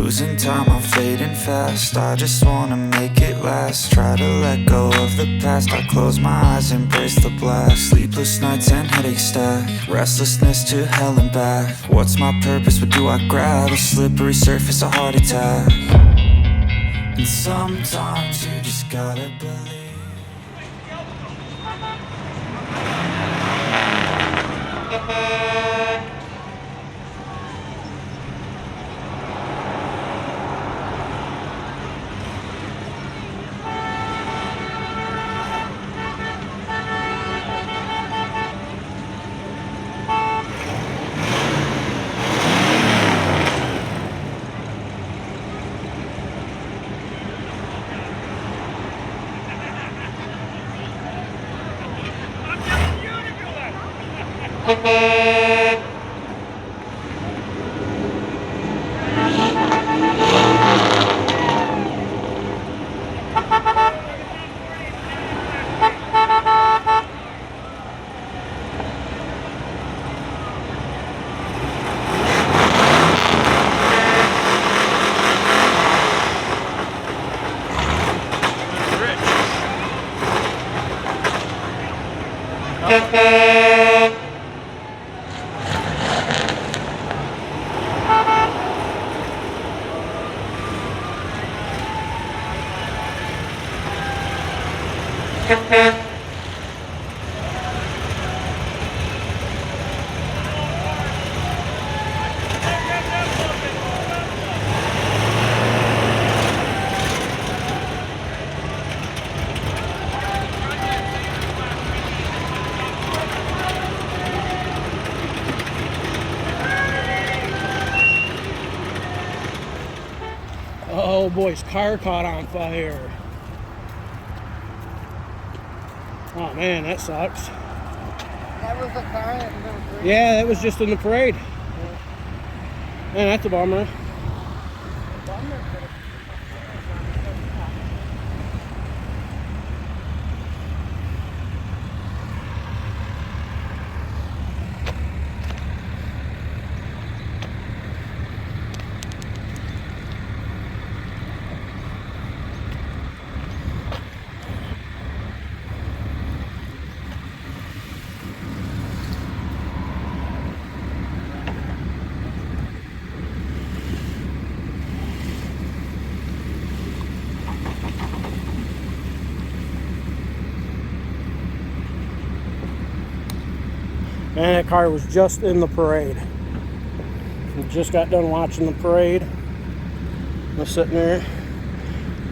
Losing time, I'm fading fast. I just wanna make it last. Try to let go of the past. I close my eyes, embrace the blast. Sleepless nights and headaches stack. Restlessness to hell and back. What's my purpose? What do I grab? A slippery surface, a heart attack. And sometimes you just gotta believe. Oh boy, his car caught on fire. Oh man, that sucks. That was a car that was in the parade? Yeah, that was just in the parade. Man, that's a bummer. And that car was just in the parade. We just got done watching the parade. I was sitting there,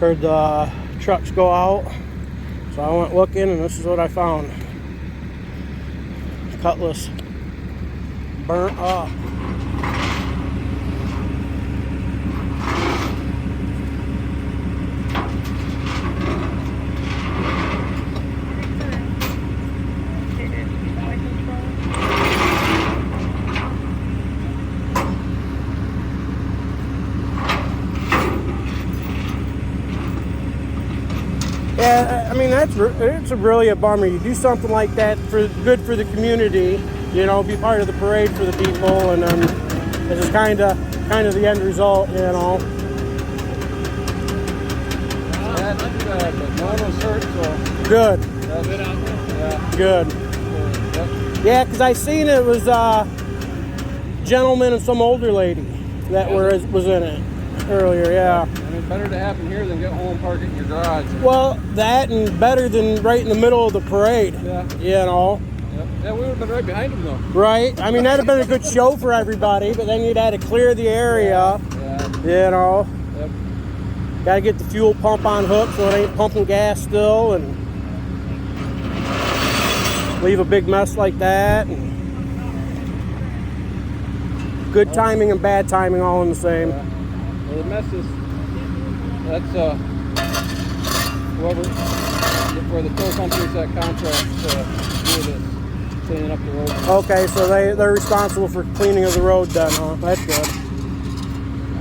heard the trucks go out. So I went looking and this is what I found. Cutlass burnt up. Yeah, I mean it's really a bummer. You do something like that for good for the community, you know, be part of the parade for the people, and then this is kind of the end result, you know. Yeah, not bad, but no one was hurt, so Good. that's good out there. Yeah. Good. Yep. Yeah, because I seen it was a gentleman and some older lady that was in it earlier. Yeah. I mean, better to happen here than get home, park it in your garage. Well, that and better than right in the middle of the parade. Yeah. You know. Yep. Yeah, we would have been right behind him though. Right. I mean, that'd have been a good show for everybody, but then you'd have to clear the area. Yeah. You know. Yep. Gotta get the fuel pump on hook so it ain't pumping gas still, and leave a big mess like that. And good timing and bad timing all in the same. Yeah. Well, the mess is, that's whoever, for the tow companies that contract do this, cleaning up the road. Okay, so they're responsible for cleaning of the road then, huh? That's good.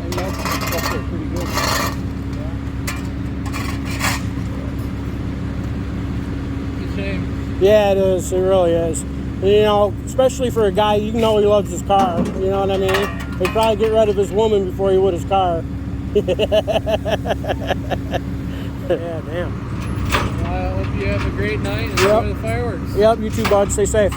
And that's pretty good. Good shame. Yeah, it is. It really is. And, you know, especially for a guy, you know he loves his car. You know what I mean? He'd probably get rid of his woman before he would his car. Yeah, damn. I hope you have a great night and Yep. enjoy the fireworks. Yep, you too, bud. Stay safe.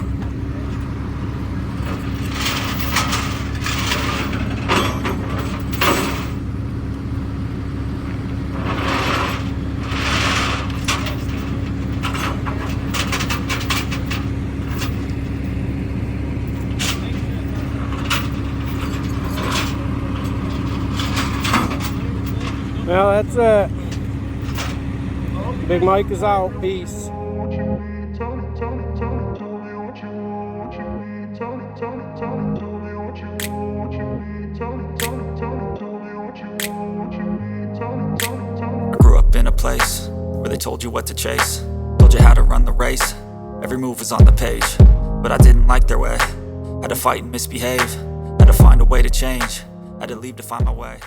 Well, that's it. Big Mike is out. Peace. I grew up in a place where they told you what to chase, told you how to run the race. Every move was on the page, but I didn't like their way. Had to fight and misbehave, had to find a way to change, had to leave to find my way.